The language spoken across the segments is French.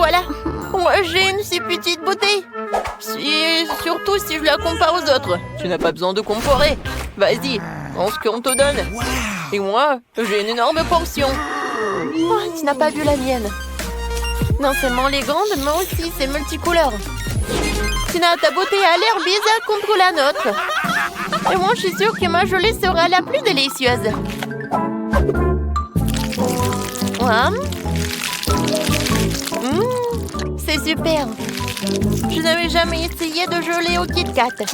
voilà. Moi, j'ai une si petite bouteille. Surtout si je la compare aux autres. Tu n'as pas besoin de comparer. Vas-y, prends ce qu'on te donne. Et moi, j'ai une énorme portion. Oh, tu n'as pas vu la mienne. Non seulement les grandes, mais aussi c'est multicouleur. Tina, ta beauté a l'air bizarre contre la nôtre. Et moi, je suis sûre que ma gelée sera la plus délicieuse. C'est super. Je n'avais jamais essayé de gelée au Kit Kat.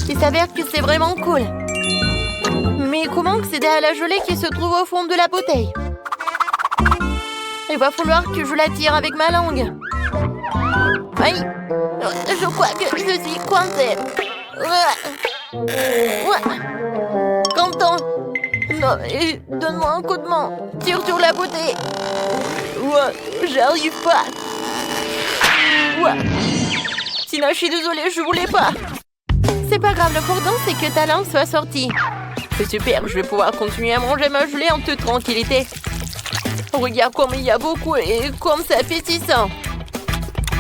Il s'avère que c'est vraiment cool. Mais comment accéder à la gelée qui se trouve au fond de la bouteille? Il va falloir que je la tire avec ma langue. Aïe! Je crois que je suis coincée. Quentin! Non, donne-moi un coup de main. Tire sur la bouteille. J'arrive pas. Tina, je suis désolée, je voulais pas. C'est pas grave, l'important c'est que ta langue soit sortie. C'est super, je vais pouvoir continuer à manger ma gelée en toute tranquillité. Regarde comme il y a beaucoup et comme c'est appétissant.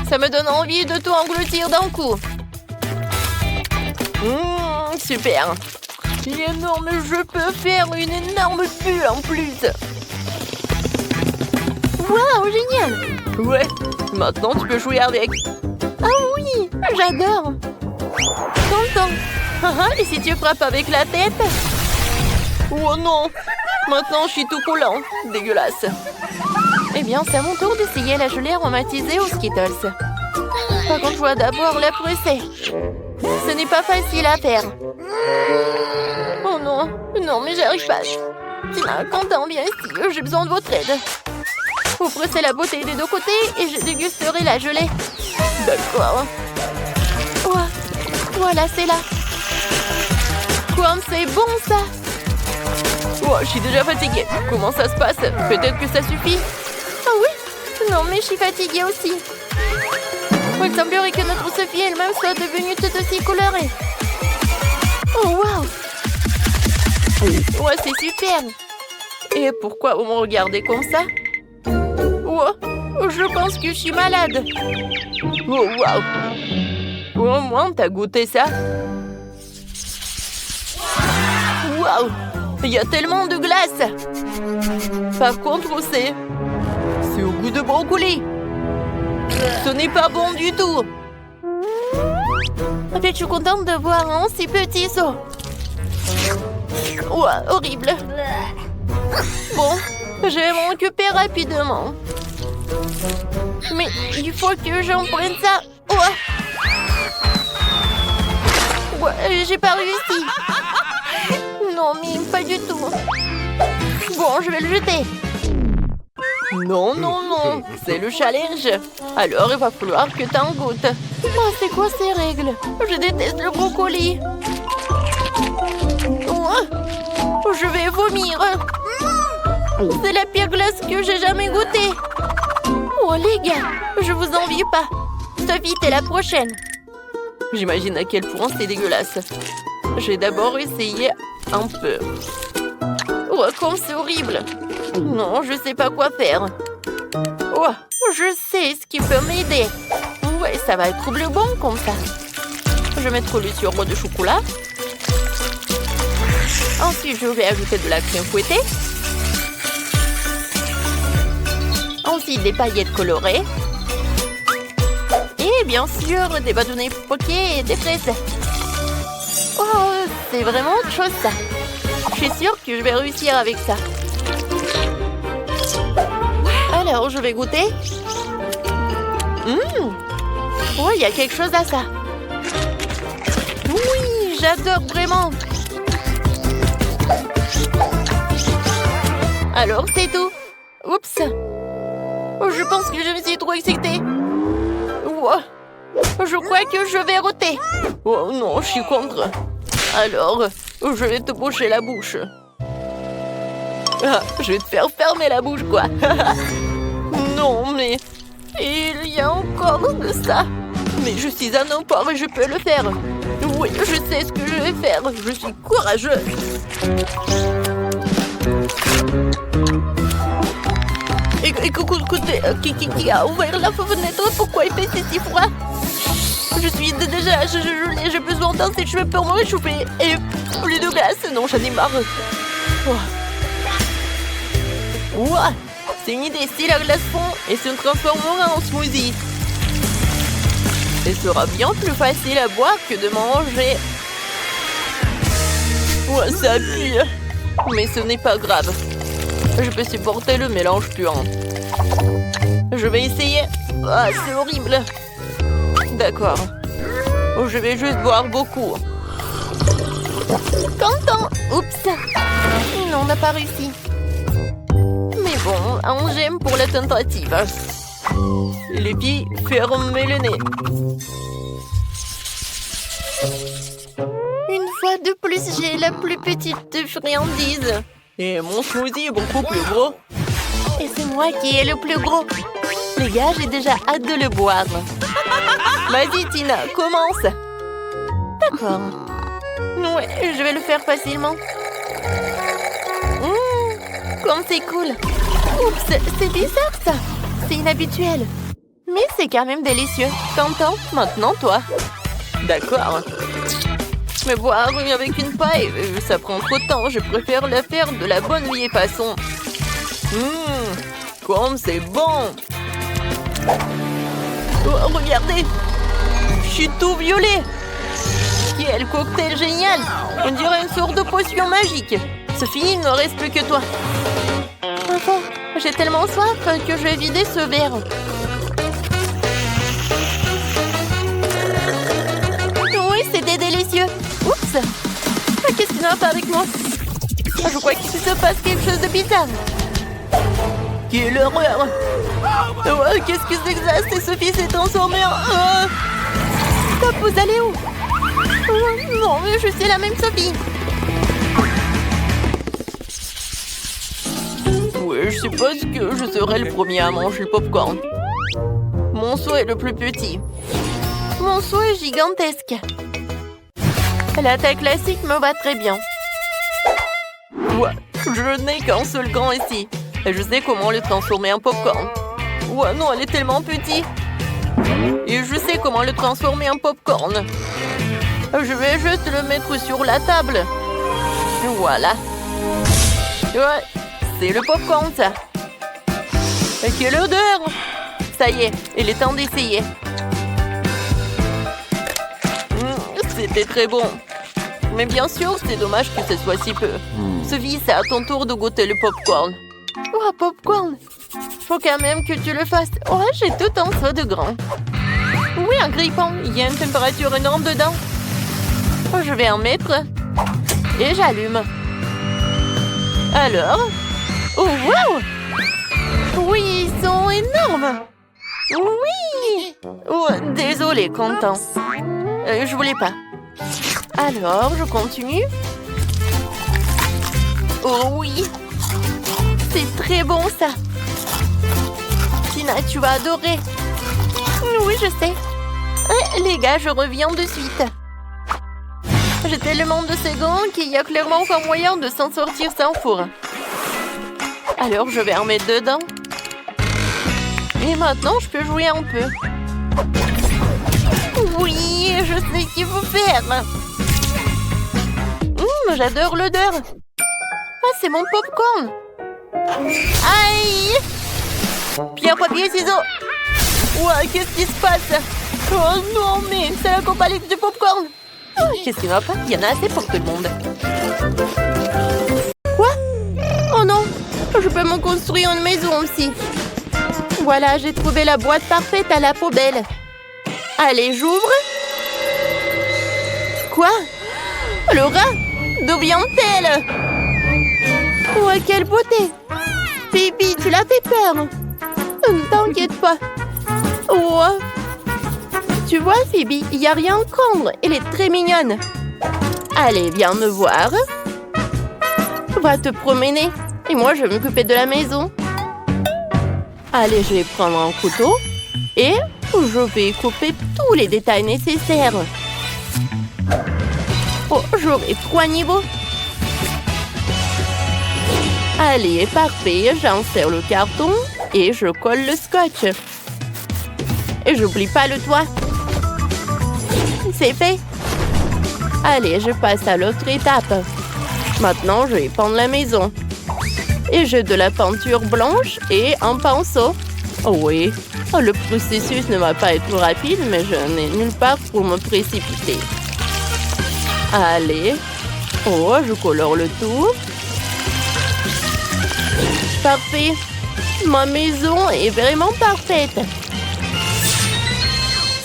Ça me donne envie de tout engloutir d'un coup. Super. Il est énorme, je peux faire une énorme bulle en plus. Waouh, génial. Ouais, maintenant tu peux jouer avec. Ah oui, j'adore. Content. Et si tu frappes avec la tête? Oh non, maintenant je suis tout coulant. Dégueulasse. Eh bien, c'est à mon tour d'essayer la gelée aromatisée aux Skittles. Par contre, je dois d'abord la presser. Ce n'est pas facile à faire. Oh non, non, mais j'arrive pas. Tina, Quentin, viens ici, j'ai besoin de votre aide. Vous pressez la bouteille des deux côtés et je dégusterai la gelée. D'accord. Voilà, c'est là. Comme c'est bon, ça. Je suis déjà fatiguée. Comment ça se passe? Peut-être que ça suffit. Ah oui? Non, mais je suis fatiguée aussi. Il semblerait que notre Sophie elle-même soit devenue toute aussi colorée. Oh, waouh! Ouais, c'est super. Et pourquoi vous me regardez comme ça? Je pense que je suis malade. Oh, waouh! Au moins, t'as goûté ça? Waouh! Il y a tellement de glace. Par contre, c'est au goût de brocoli. Ce n'est pas bon du tout. En fait, je suis contente de voir un si petit saut. Horrible. Bon, je vais m'en occuper rapidement. Mais il faut que j'en prenne ça. J'ai pas réussi. Non, mais pas du tout. Bon, je vais le jeter. Non, non, non. C'est le challenge. Alors, il va falloir que t'en goûtes. C'est quoi ces règles? Je déteste le brocoli. Je vais vomir. C'est la pire glace que j'ai jamais goûtée. Les gars, je vous envie pas. Sophie, t'es la prochaine. J'imagine à quel point c'est dégueulasse. J'ai d'abord essayé un peu. Comme c'est horrible. Non, je sais pas quoi faire. Je sais ce qui peut m'aider. Ouais, ça va être bleu bon comme ça. Je vais mettre le sirop de chocolat. Ensuite, je vais ajouter de la crème fouettée. Ensuite, des paillettes colorées. Et bien sûr, des bâtonnets poqués et des fraises. C'est vraiment autre chose ça. Je suis sûre que je vais réussir avec ça. Alors, je vais goûter. Il y a quelque chose à ça. Oui, j'adore vraiment. Alors, c'est tout. Oups. Je pense que je me suis trop excitée. Je crois que je vais roter. Oh non, je suis contre. Alors, je vais te boucher la bouche. Je vais te faire fermer la bouche, quoi. Non, mais il y a encore de ça. Mais je suis un homme pauvre et je peux le faire. Oui, je sais ce que je vais faire. Je suis courageux. Écoutez, qui a ouvert la fenêtre? Pourquoi il fait si froid? Je suis déjà j'ai besoin d'un sèche-cheveux pour me réchauffer. Et plus de glace, non, j'en ai marre. Ouah, c'est une idée, si la glace fond et se transformera en smoothie. Ce sera bien plus facile à boire que de manger. Ouah, ça pue. Mais ce n'est pas grave. Je peux supporter le mélange puant. Je vais essayer. Ah, c'est horrible. D'accord. Je vais juste boire beaucoup. Content. Oups. Non, on n'a pas réussi. Mais bon, un j'aime pour la tentative. Les filles, fermez le nez. Une fois de plus, j'ai la plus petite friandise. Et mon smoothie est beaucoup plus gros. Et c'est moi qui ai le plus gros. Les gars, j'ai déjà hâte de le boire. Vas-y, Tina, commence. D'accord. Ouais, je vais le faire facilement. Comme c'est cool. Oups, c'est bizarre ça. C'est inhabituel. Mais c'est quand même délicieux. T'entends? Maintenant, toi. D'accord. Mais boire avec une paille, ça prend trop de temps. Je préfère le faire de la bonne vieille façon. Comme c'est bon. Oh, regardez. Je suis tout violet. Quel cocktail génial. On dirait une sorte de potion magique. Sophie, il ne reste plus que toi. Enfin, j'ai tellement soif que je vais vider ce verre. Oui, c'était délicieux. Oups. Qu'est-ce qui ne va pas avec moi? Je crois qu'il se passe quelque chose de bizarre. Quelle horreur. Qu'est-ce que c'est que ça? C'est Sophie s'est transformée en... Stop, vous allez où? Non, mais je suis la même Sophie. Oui, je suppose que je serai le premier à manger le popcorn. Mon seau est le plus petit. Mon seau est gigantesque. La taille classique me va très bien. Ouais, je n'ai qu'un seul grand ici. Et je sais comment le transformer en popcorn. Ouais, non, elle est tellement petite. Et je sais comment le transformer en popcorn. Je vais juste le mettre sur la table. Voilà. Ouais, c'est le popcorn, ça. Quelle odeur! Ça y est, il est temps d'essayer. C'était très bon. Mais bien sûr, c'est dommage que ce soit si peu. Sophie, c'est à ton tour de goûter le popcorn. Oh, popcorn! Faut quand même que tu le fasses. Oh, j'ai tout un seau de grand. Oui, un grille-pain. Il y a une température énorme dedans. Oh, je vais en mettre. Et j'allume. Alors? Oh, wow! Oui, ils sont énormes. Oui! Oh, désolé, Quentin. Je voulais pas. Alors, je continue. Oh oui! C'est très bon, ça. Tina, tu vas adorer. Oui, je sais. Les gars, je reviens de suite. J'ai tellement de secondes qu'il y a clairement pas moyen de s'en sortir sans four. Alors, je vais en mettre dedans. Et maintenant, je peux jouer un peu. Oui, je sais ce qu'il faut faire. J'adore l'odeur. Ah, c'est mon popcorn. Aïe! Pierre, papier, ciseaux. Ouah, qu'est-ce qui se passe? Oh non, mais c'est la compagnie du popcorn. Oh, qu'est-ce qui ne va pas? Il y en a assez pour tout le monde. Quoi? Oh non, je peux me construire une maison aussi. Voilà, j'ai trouvé la boîte parfaite à la poubelle. Allez, j'ouvre. Quoi? Le rat? D'où vient-elle? Oh, quelle beauté! Phoebe, tu l'as fait peur. Ne t'inquiète pas. Oh. Tu vois, Phoebe, il n'y a rien à prendre. Elle est très mignonne. Allez, viens me voir. Va te promener. Et moi, je vais m'occuper de la maison. Allez, je vais prendre un couteau. Et je vais couper tous les détails nécessaires. Oh, j'aurai 3 niveaux. Allez, parfait. J'insère le carton. Et je colle le scotch. Et j'oublie pas le toit. C'est fait. Allez, je passe à l'autre étape. Maintenant, je vais peindre la maison. Et j'ai de la peinture blanche et un pinceau. Oh oui, le processus ne va pas être rapide, mais je n'ai nulle part pour me précipiter. Allez. Oh, je colore le tout. Parfait. Ma maison est vraiment parfaite.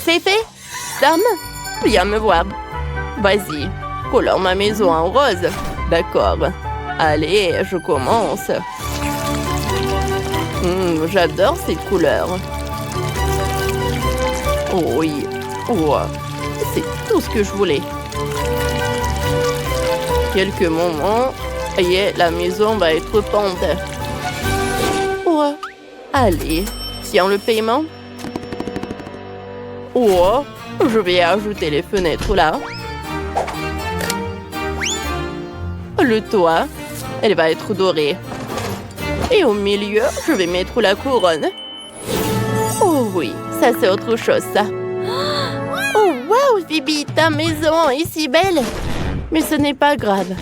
C'est fait. Sam, viens me voir. Vas-y, colore ma maison en rose. D'accord. Allez, je commence. J'adore cette couleur. Oh oui. Oh, c'est tout ce que je voulais. Quelques moments et la maison va être peinte. Oh, allez, tiens le paiement. Oh, je vais ajouter les fenêtres là. Le toit, elle va être dorée. Et au milieu, je vais mettre la couronne. Oh oui, ça c'est autre chose ça. Oh wow, Phoebe, ta maison est si belle. Mais ce n'est pas grave.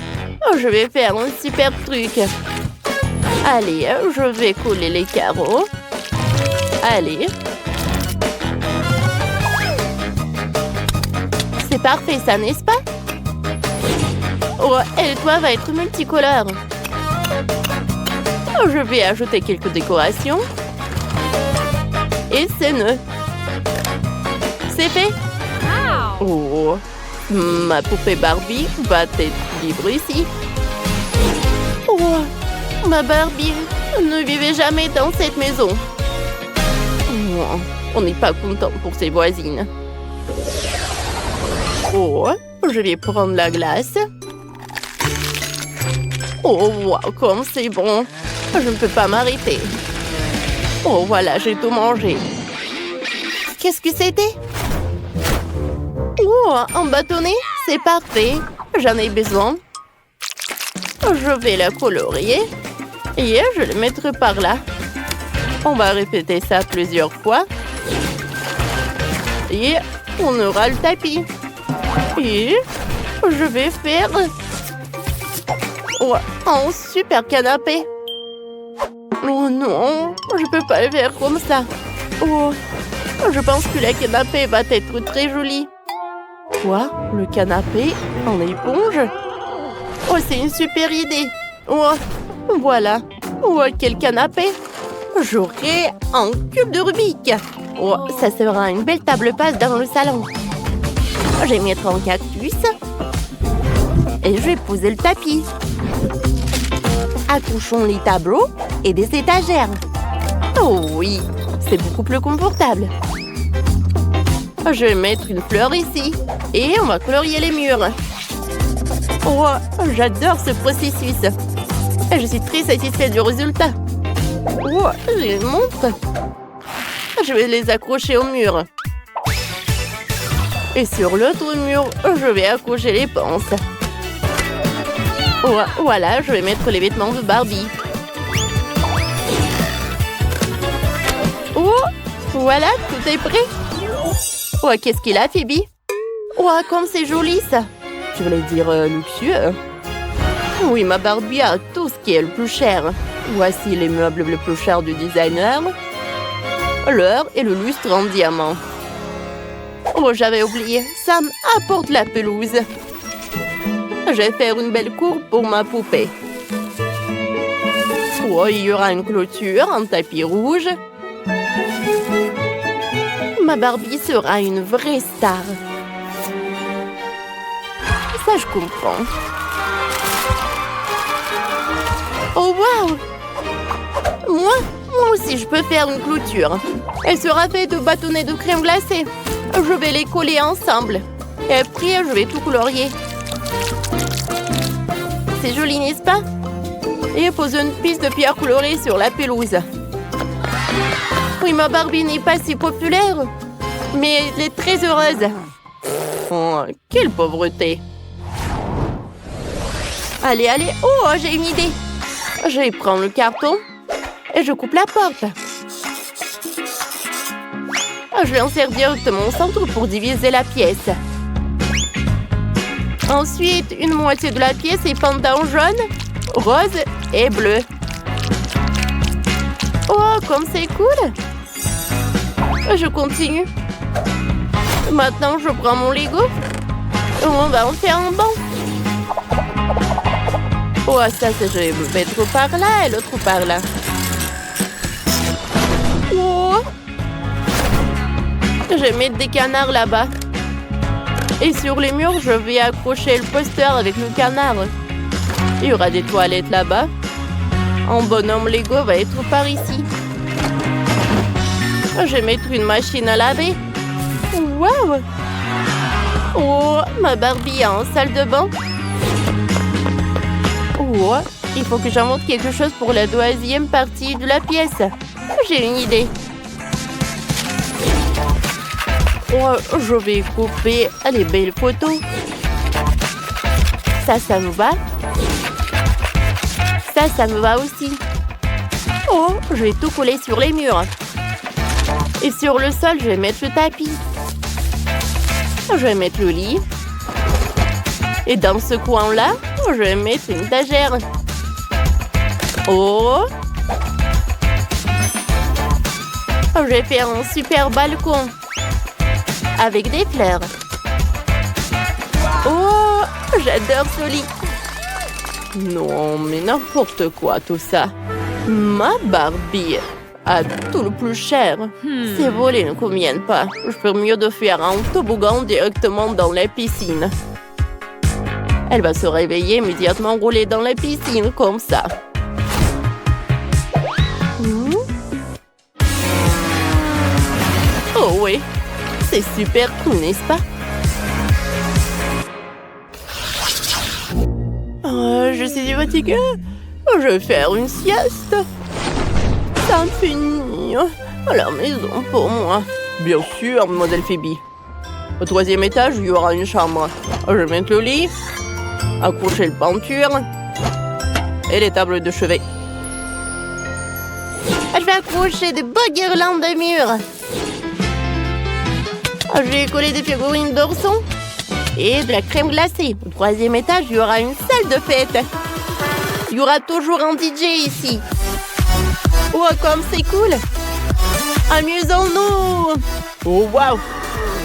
Oh, je vais faire un super truc. Allez, je vais coller les carreaux. Allez. C'est parfait ça, n'est-ce pas? Oh, et le toit va être multicolore. Oh, je vais ajouter quelques décorations. Et c'est nœud. C'est fait. Oh, ma poupée Barbie va être libre ici. Oh, ma Barbie ne vivait jamais dans cette maison. Oh, on n'est pas content pour ses voisines. Oh, je vais prendre la glace. Oh, wow, comme c'est bon. Je ne peux pas m'arrêter. Oh, voilà, j'ai tout mangé. Qu'est-ce que c'était? Oh, un bâtonnet? C'est parfait. J'en ai besoin. Je vais la colorier. Et je le mettrai par là. On va répéter ça plusieurs fois. Et on aura le tapis. Et je vais faire un super canapé. Oh non, je peux pas le faire comme ça. Oh, je pense que le canapé va être très joli. Quoi? Le canapé en éponge? Oh, c'est une super idée. Oh, voilà. Oh, quel canapé. J'aurai un cube de Rubik. Oh, ça sera une belle table basse dans le salon. Je vais mettre un cactus. Et je vais poser le tapis. Accrochons les tableaux et des étagères. Oh oui, c'est beaucoup plus confortable. Je vais mettre une fleur ici. Et on va colorier les murs. Oh, j'adore ce processus. Je suis très satisfaite du résultat. Oh, j'ai une montre. Je vais les accrocher au mur. Et sur l'autre mur, je vais accrocher les pinces. Oh, voilà, je vais mettre les vêtements de Barbie. Oh, voilà, tout est prêt. Oh, qu'est-ce qu'il a, Phoebe? Oh, comme c'est joli, ça. Tu voulais dire luxueux? Oui, ma Barbie a tout ce qui est le plus cher. Voici les meubles les plus chers du designer. L'heure et le lustre en diamant. Oh, j'avais oublié. Sam apporte la pelouse. Je vais faire une belle cour pour ma poupée. Oh, il y aura une clôture, un tapis rouge. Ma Barbie sera une vraie star. Ça, je comprends. Oh, wow! Moi aussi, je peux faire une clôture. Elle sera faite de bâtonnets de crème glacée. Je vais les coller ensemble. Et après, je vais tout colorier. C'est joli, n'est-ce pas? Et pose une piste de pierre colorée sur la pelouse. Oui, ma Barbie n'est pas si populaire. Mais elle est très heureuse. Oh, quelle pauvreté. Allez, allez. Oh, j'ai une idée. Je vais prendre le carton. Et Et je coupe la porte. Je l'insère directement au centre pour diviser la pièce. Ensuite, une moitié de la pièce est peinte en jaune, rose et bleu. Oh, comme c'est cool! Je continue. Maintenant, je prends mon Lego. On va en faire un banc. Oh, ça, je vais mettre par là et l'autre par là. Oh! Je vais mettre des canards là-bas. Et sur les murs, je vais accrocher le poster avec le canard. Il y aura des toilettes là-bas. Un bonhomme Lego va être par ici. Je vais mettre une machine à laver. Waouh! Oh, ma Barbie a une salle de bain. Oh, il faut que j'invente quelque chose pour la deuxième partie de la pièce. J'ai une idée. Oh, je vais couper les belles photos. Ça me va. Ça me va aussi. Oh, je vais tout coller sur les murs. Et sur le sol, je vais mettre le tapis. Je vais mettre le lit. Et dans ce coin-là, je vais mettre une étagère. Oh! Je vais faire un super balcon. Avec des fleurs. Oh! J'adore ce lit. Non, mais n'importe quoi tout ça. Ma Barbie a tout le plus cher. Ces volets ne conviennent pas. Je ferais mieux de faire un toboggan directement dans la piscine. Elle va se réveiller immédiatement rouler dans la piscine comme ça. Oh oui, c'est super cool, n'est-ce pas? Je suis fatiguée. Je vais faire une sieste. Ça finit à la maison pour moi. Bien sûr, mademoiselle Phoebe. Au 3e étage, il y aura une chambre. Je vais mettre le lit, accrocher la peinture et les tables de chevet. Je vais accrocher de beaux guirlandes de murs. Je vais coller des figurines d'ourson et de la crème glacée. Au 3e étage, il y aura une salle de fête. Il y aura toujours un DJ ici. Oh, comme c'est cool! Amusons-nous! Oh, waouh!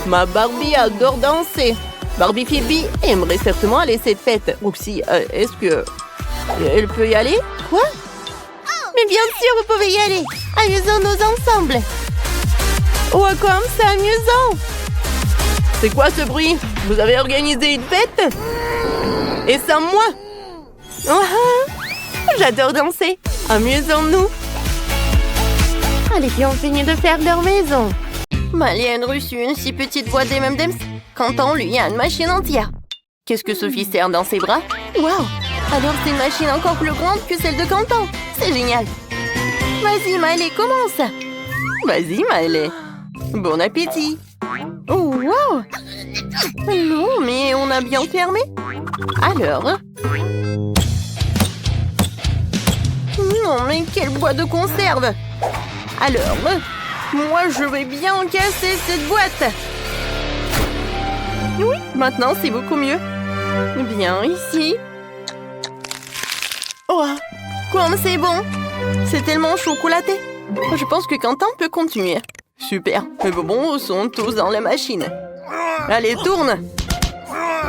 Ma Barbie adore danser. Barbie Phoebe aimerait certainement aller à cette fête. Oupsie, est-ce que... elle peut y aller? Quoi? Mais bien sûr, vous pouvez y aller. Amusons-nous ensemble. Oh, comme c'est amusant! C'est quoi ce bruit? Vous avez organisé une fête? Et sans moi? J'adore danser. Amusons-nous. Les filles ont fini de faire leur maison. Malienne reçut une si petite boîte des M&M's. Quentin lui a une machine entière. Qu'est-ce que Sophie sert dans ses bras? Waouh! Alors c'est une machine encore plus grande que celle de Quentin. C'est génial. Vas-y, Miley, commence. Vas-y, Miley. Bon appétit. Oh, wow! Non, mais on a bien fermé. Alors? Non, mais quelle boîte de conserve! Alors, moi, je vais bien casser cette boîte. Oui, maintenant, c'est beaucoup mieux. Bien, ici. Oh, comme c'est bon. C'est tellement chocolaté. Je pense que Quentin peut continuer. Super, mes bonbons sont tous dans la machine. Allez, tourne.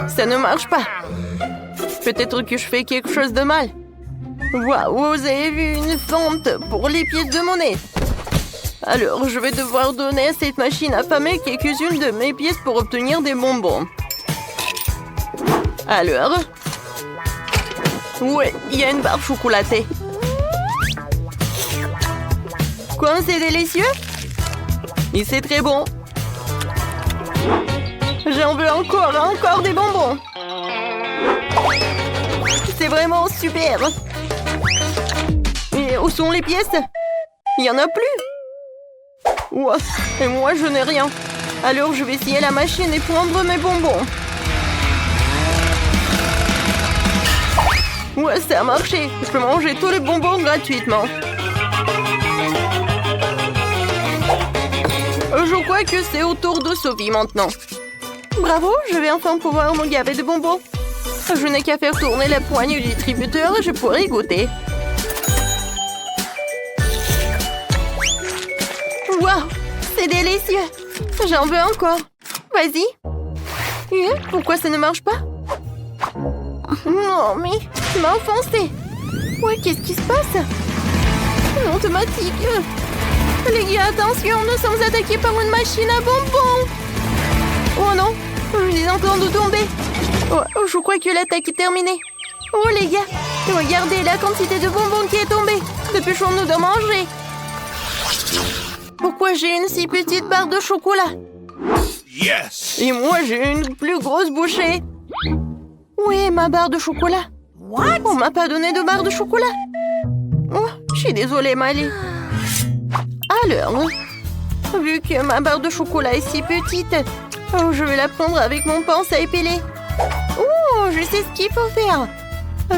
Ça ne marche pas. Peut-être que je fais quelque chose de mal. Waouh, vous avez vu une fente pour les pièces de monnaie. Alors, je vais devoir donner à cette machine affamée quelques-unes de mes pièces pour obtenir des bonbons. Alors? Ouais, il y a une barre chocolatée. Quoi, c'est délicieux? Et c'est très bon. J'en veux encore des bonbons. C'est vraiment super. Et où sont les pièces? Il n'y en a plus. Ouah, et moi, je n'ai rien. Alors, je vais essayer la machine et prendre mes bonbons. Ouais, ça a marché. Je peux manger tous les bonbons gratuitement. crois que c'est au tour de Sophie maintenant. Bravo, je vais enfin pouvoir me gaver de bonbons. Je n'ai qu'à faire tourner la poigne du distributeur et je pourrai y goûter. Waouh, c'est délicieux. J'en veux encore. Vas-y. Pourquoi ça ne marche pas? Non, mais tu m'as enfoncé. Ouais, qu'est-ce qui se passe? Une automatique. Les gars, attention, nous sommes attaqués par une machine à bonbons. Oh non, je suis en train de tomber. Oh, je crois que l'attaque est terminée. Oh les gars, regardez la quantité de bonbons qui est tombée. Dépêchons-nous de manger. Pourquoi j'ai une si petite barre de chocolat? Yes! Et moi, j'ai une plus grosse bouchée. Où est ma barre de chocolat? What? On m'a pas donné de barre de chocolat. Oh, je suis désolée, Miley. Alors, vu que ma barre de chocolat est si petite, je vais la prendre avec mon pince à épiler. Oh, je sais ce qu'il faut faire.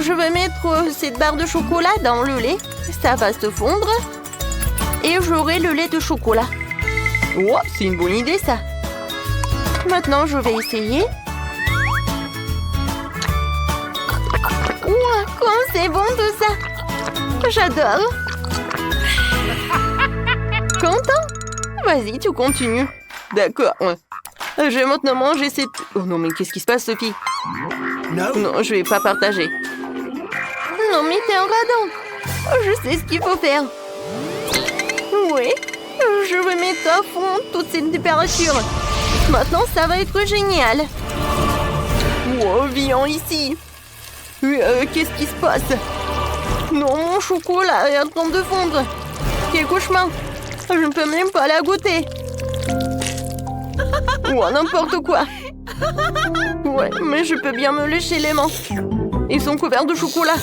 Je vais mettre cette barre de chocolat dans le lait. Ça va se fondre. Et j'aurai le lait de chocolat. Oh, c'est une bonne idée, ça. Maintenant, je vais essayer. Ouah, comme c'est bon tout ça. J'adore. Content? Vas-y, tu continues. D'accord. Je vais maintenant manger cette... Oh non, mais qu'est-ce qui se passe, Sophie? Non, je vais pas partager. Non, mais t'es un radin. Je sais ce qu'il faut faire. Oui, je vais mettre à fond toute cette température. Maintenant, ça va être génial. Wow, viens ici. Qu'est-ce qui se passe? Non, mon chocolat est en train de fondre. Quel cauchemar. Je ne peux même pas la goûter. Ou n'importe quoi. Ouais, mais je peux bien me lécher les mains. Ils sont couverts de chocolat.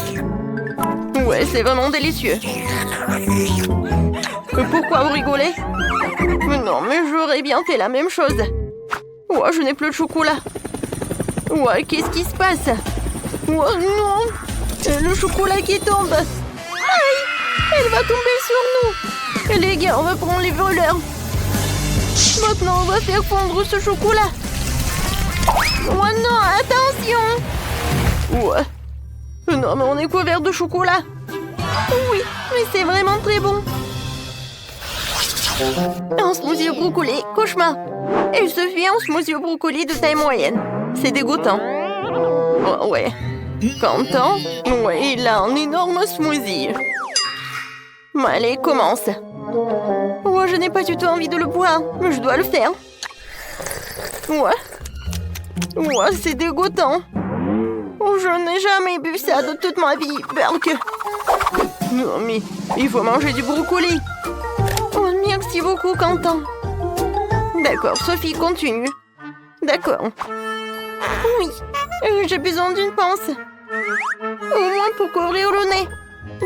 Ouais, c'est vraiment délicieux. Pourquoi vous rigolez? Non, mais j'aurais bien fait la même chose. Ouais, je n'ai plus de chocolat. Ouais, qu'est-ce qui se passe? Oh non! Le chocolat qui tombe. Aïe! Elle va tomber sur nous. Les gars, on va prendre les voleurs. Maintenant, on va faire fondre ce chocolat. Oh non, attention! Ouais. Non, mais on est couvert de chocolat. Oui, mais c'est vraiment très bon. Un smoothie au brocoli, cauchemar. Il se fait un smoothie au brocoli de taille moyenne. C'est dégoûtant. Oh, ouais. Content? Ouais, il a un énorme smoothie. Allez, commence. Oh, je n'ai pas du tout envie de le boire, mais je dois le faire. Ouais. Ouais, c'est dégoûtant. Oh, je n'ai jamais bu ça de toute ma vie, Burk. Non, mais il faut manger du brocoli. Oh, merci beaucoup, Quentin. D'accord, Sophie, continue. D'accord. Oui, j'ai besoin d'une pince. Au moins pour couvrir le nez.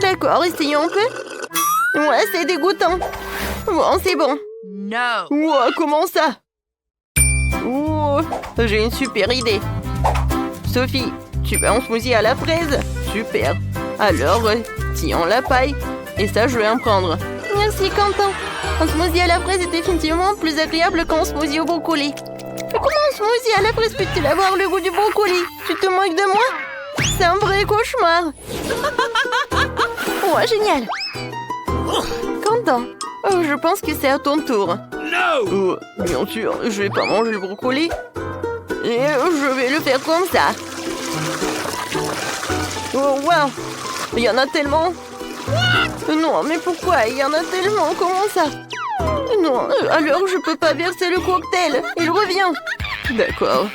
D'accord, essayons un peu. Ouais, c'est dégoûtant. Bon, c'est bon. No. Wow, comment ça? Oh, j'ai une super idée. Sophie, tu veux un smoothie à la fraise? Super. Alors, tiens la paille. Et ça, je vais en prendre. Merci, Quentin. Un smoothie à la fraise est définitivement plus agréable qu'un smoothie au brocoli. Mais comment un smoothie à la fraise peut-il avoir le goût du brocoli? Tu te moques de moi? C'est un vrai cauchemar. Ouais, génial. Quentin, je pense que c'est à ton tour. No. Bien sûr, je vais pas manger le brocoli. Et je vais le faire comme ça. Oh, wow. Il y en a tellement. Non, mais pourquoi? Il y en a tellement. Comment ça? Non, alors je peux pas verser le cocktail. Il revient. D'accord.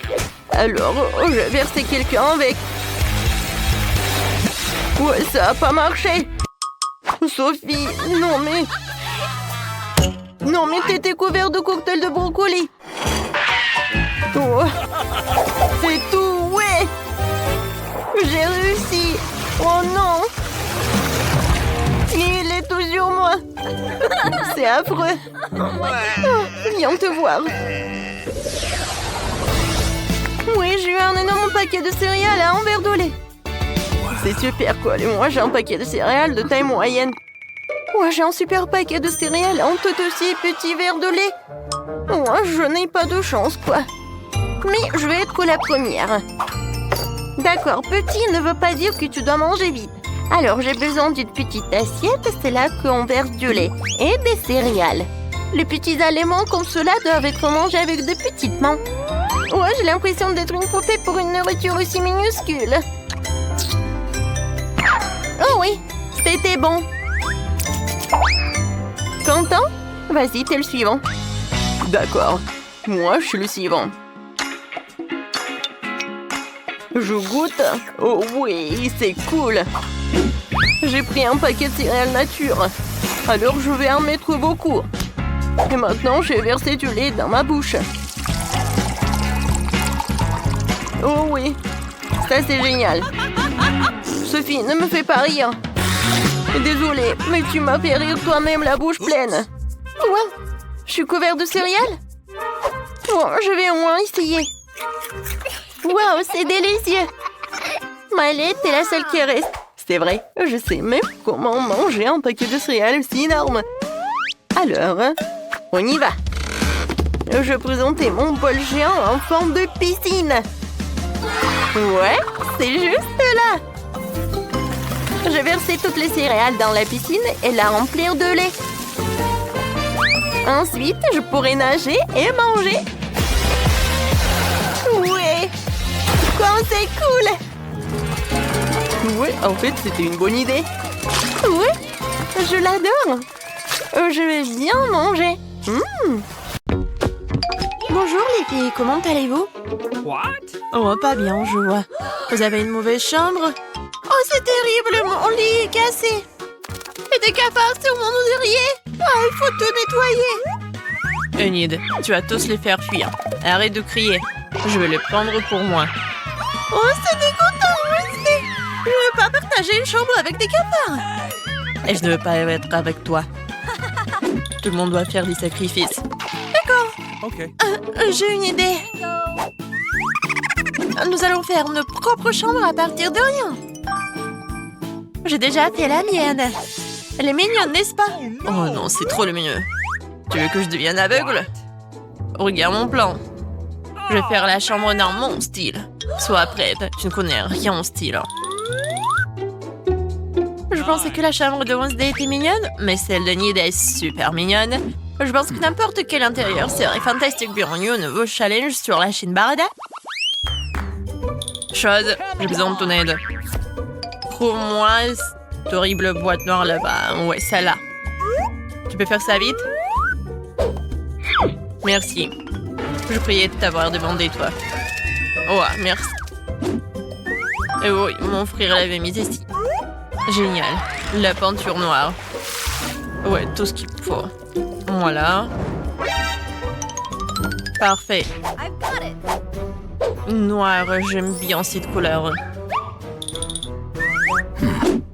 Alors, je vais verser quelqu'un avec. Ouais, ça a pas marché. Sophie, non mais... Non mais t'étais couvert de cocktail de brocoli. Oh. C'est tout, ouais. J'ai réussi. Oh non. Il est tout sur moi. C'est affreux. Oh, viens te voir. Oui, j'ai eu un énorme paquet de céréales à un verre de lait. C'est super cool. Et moi, j'ai un paquet de céréales de taille moyenne. Moi, j'ai un super paquet de céréales en tout aussi petit verre de lait. Moi, je n'ai pas de chance, quoi. Mais je vais être la première. D'accord, petit ne veut pas dire que tu dois manger vite. Alors, j'ai besoin d'une petite assiette, c'est là qu'on verse du lait et des céréales. Les petits aliments comme cela doivent être mangés avec de petites mains. Ouais, j'ai l'impression d'être une poupée pour une nourriture aussi minuscule. Oh oui, c'était bon. Content? Vas-y, t'es le suivant. D'accord, moi je suis le suivant. Je goûte. Oh oui, c'est cool. J'ai pris un paquet de céréales nature. Alors je vais en mettre beaucoup. Et maintenant, j'ai versé du lait dans ma bouche. Oh oui, ça c'est génial. Sophie, ne me fais pas rire. Désolée, mais tu m'as fait rire toi-même la bouche pleine. Ouais, je suis couvert de céréales. Bon, je vais au moins essayer. Waouh, c'est délicieux. Ma lait est la seule qui reste. C'est vrai, je sais même comment manger un paquet de céréales aussi énorme. Alors, on y va. Je présentais mon bol géant en forme de piscine. Ouais, c'est juste là. Je vais verser toutes les céréales dans la piscine et la remplir de lait. Ensuite, je pourrai nager et manger. Ouais, quand c'est cool. Ouais, en fait, c'était une bonne idée. Ouais, je l'adore. Je vais bien manger. Bonjour les filles, comment allez-vous? What? Oh, pas bien, je vois. Vous avez une mauvaise chambre? Oh, c'est terrible, mon lit est cassé. Et des cafards sur mon oreiller. Ah, il faut tout nettoyer. Enid, tu vas tous les faire fuir. Arrête de crier. Je vais les prendre pour moi. Oh, c'est dégoûtant, Wednesday. Je ne veux pas partager une chambre avec des cafards. Et je ne veux pas être avec toi. Tout le monde doit faire des sacrifices. D'accord. Okay. J'ai une idée. Nous allons faire nos propres chambres à partir de rien. J'ai déjà fait la mienne. Elle est mignonne, n'est-ce pas? Oh non, c'est trop le mieux. Tu veux que je devienne aveugle? Regarde mon plan. Je vais faire la chambre dans mon style. Sois prête, tu ne connais rien au style. Je pensais que la chambre de Wednesday était mignonne, Mais celle de Nid est super mignonne. je pense que n'importe quel intérieur serait fantastique. Bienvenue au nouveau challenge sur la chaîne Barada. Chose, j'ai besoin de ton aide. Trouve-moi cette horrible boîte noire là-bas. Ouais, celle-là. Tu peux faire ça vite? Merci. Je priais de t'avoir demandé, toi. Oh, merci. Et oui, mon frère l'avait mise ici. Génial. La peinture noire. Ouais, tout ce qu'il faut. Voilà. Parfait. Noir, j'aime bien cette couleur.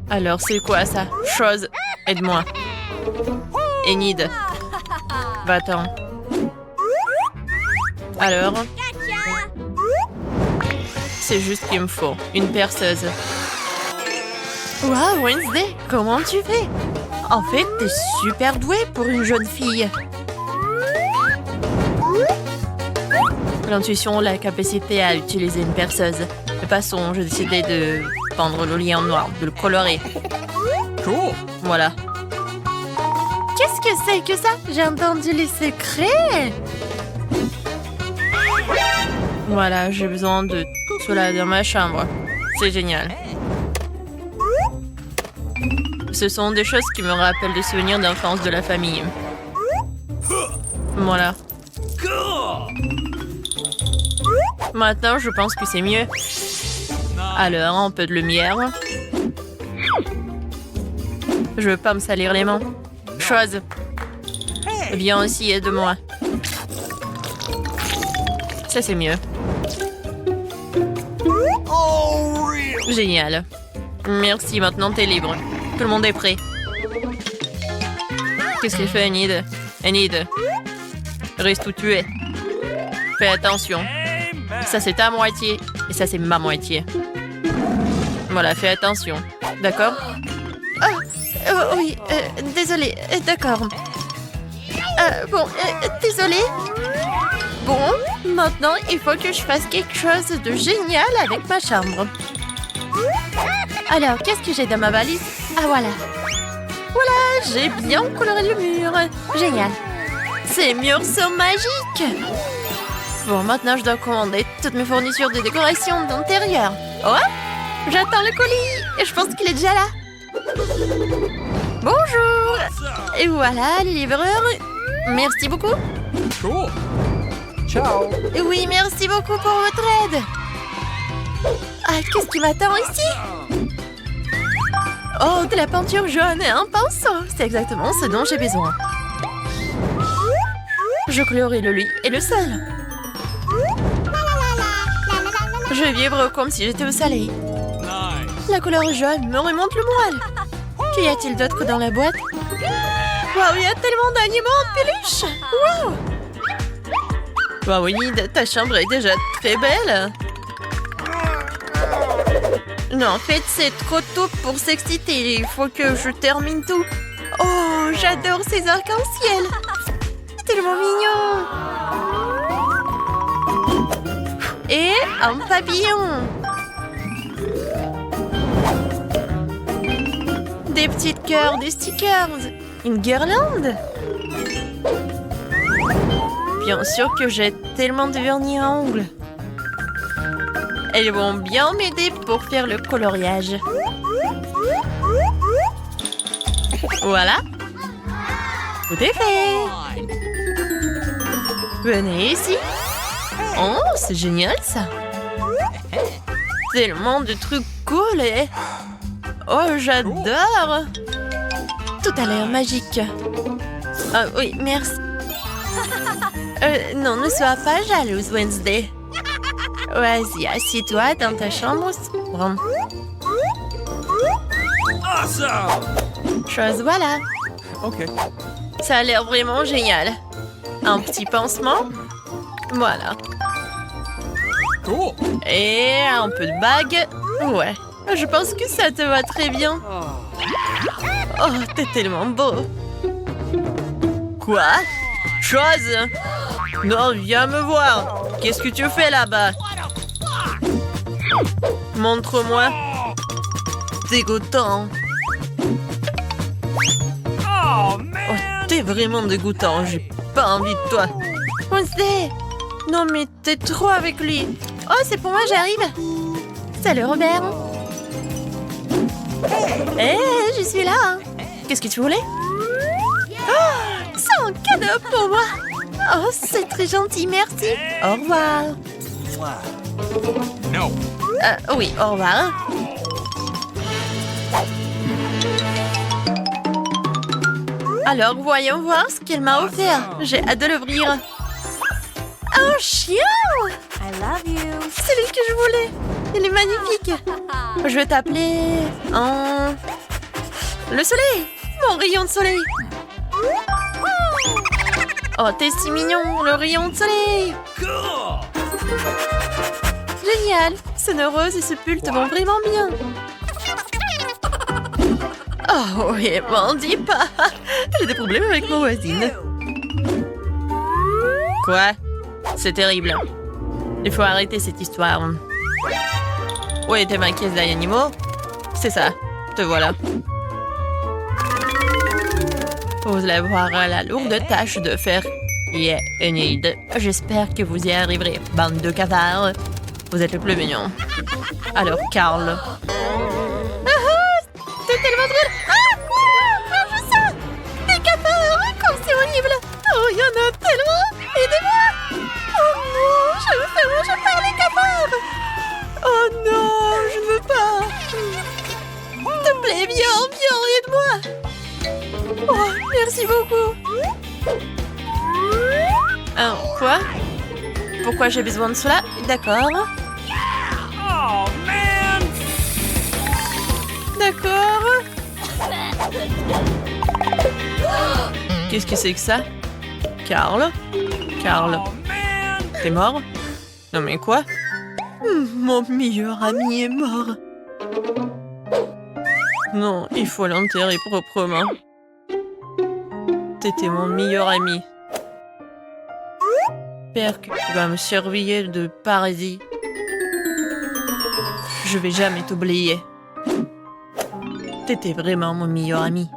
Alors, c'est quoi ça? Chose, aide-moi. Enid. Va-t'en. Alors? C'est juste ce qu'il me faut. Une perceuse. Waouh, Wednesday, comment tu fais? En fait, t'es super douée pour une jeune fille. L'intuition, la capacité à utiliser une perceuse. Mais passons, j'ai décidé de peindre le lit en noir, de le colorer. Cool. Voilà. Qu'est-ce que c'est que ça? J'ai entendu les secrets. Voilà, j'ai besoin de cela dans ma chambre. C'est génial. Ce sont des choses qui me rappellent des souvenirs d'enfance de la famille. Voilà. Maintenant, je pense que c'est mieux. Alors, un peu de lumière. Je veux pas me salir les mains. Chose. Viens aussi, aide-moi. Ça, c'est mieux. Génial. Merci, maintenant t'es libre. Tout le monde est prêt. Qu'est-ce qu'il fait, Enid? Enid. Reste où tu es. Fais attention. Ça, c'est ta moitié. Et ça, c'est ma moitié. Voilà, fais attention. D'accord? Oui, désolée, d'accord. Bon, désolée. Bon, maintenant, il faut que je fasse quelque chose de génial avec ma chambre. Alors, qu'est-ce que j'ai dans ma valise? Ah, voilà. Voilà, j'ai bien coloré le mur. Génial. Ces murs sont magiques. Bon, maintenant, je dois commander toutes mes fournitures de décoration d'intérieur. Oh, j'attends le colis et je pense qu'il est déjà là. Bonjour. Et voilà, le livreur. Merci beaucoup. Cool. Ciao. Oui, merci beaucoup pour votre aide. Ah, qu'est-ce qui m'attend ici? Oh, de la peinture jaune et un pinceau. C'est exactement ce dont j'ai besoin. Je colorie le lit et le sol. Je vais vivre comme si j'étais au soleil. Nice. La couleur jaune me remonte le moral. Qu'y a-t-il d'autre dans la boîte? Waouh, il y a tellement d'animaux en peluche. Waouh! Waouh, oui, ta chambre est déjà très belle. Non, en fait, c'est trop tôt pour s'exciter. Il faut que je termine tout. Oh, j'adore ces arcs-en-ciel. Tellement mignon. Et un papillon. Des petites cœurs, des stickers. Une guirlande. Bien sûr que j'ai tellement de vernis à ongles. Elles vont bien m'aider pour faire le coloriage. Voilà. Tout est fait. Venez ici. Oh, c'est génial ça. Tellement de trucs cool et... Oh, j'adore. Tout a l'air magique. Ah oui, merci. Non, ne sois pas jalouse, Wednesday. Vas-y, assieds-toi dans ta chambre. Bon. Awesome. Chose voilà. Okay. Ça a l'air vraiment génial. Un petit pansement. Voilà. Cool. Et un peu de bague. Ouais, je pense que ça te va très bien. Oh, t'es tellement beau. Quoi? Chose? Non, viens me voir. Qu'est-ce que tu fais là-bas? Montre-moi. Dégoûtant. Oh Oh, man. t'es vraiment dégoûtant. J'ai pas envie de toi. Wednesday! Non, mais t'es trop avec lui. Oh, c'est pour moi, j'arrive. Salut, Robert. Hé, je suis là. Qu'est-ce que tu voulais? Oh, c'est un cadeau pour moi. Oh, c'est très gentil, merci. Au revoir. No. Oui, au revoir. Alors, voyons voir ce qu'elle m'a offert. J'ai hâte de l'ouvrir. Un chien! I love you. C'est lui que je voulais. Il est magnifique. Je vais t'appeler... Le soleil. Mon rayon de soleil. Oh, t'es si mignon, le rayon de soleil. Cool. Génial. Ce nœud rose et ce pull te vont vraiment bien. Oh oui, m'en dis pas. J'ai des problèmes avec ma voisine. Quoi? C'est terrible. Il faut arrêter cette histoire. Où était ma caisse d'animaux? C'est ça. Te voilà. Vous allez avoir la lourde tâche de faire Enid. J'espère que vous y arriverez, bande de cafards. Vous êtes le plus mignon. Alors, Carl. C'est tellement drôle. Ah, quoi? Mange ça. Des cafards, comme c'est horrible. Oh, il y en a tellement. Aidez-moi. Oh non, je me fais manger par les cafards. Oh non, je ne veux pas. S'il te plaît, viens, aide-moi. Oh, merci beaucoup. Quoi? Pourquoi j'ai besoin de cela? D'accord. Oh man. D'accord. Qu'est-ce que c'est que ça? Carl? Carl, Oh man. t'es mort? Non mais quoi? Mon meilleur ami est mort. Non, il faut l'enterrer proprement. T'étais mon meilleur ami. j'espère que tu vas me surveiller de parasites. Je vais jamais t'oublier. T'étais vraiment mon meilleur ami.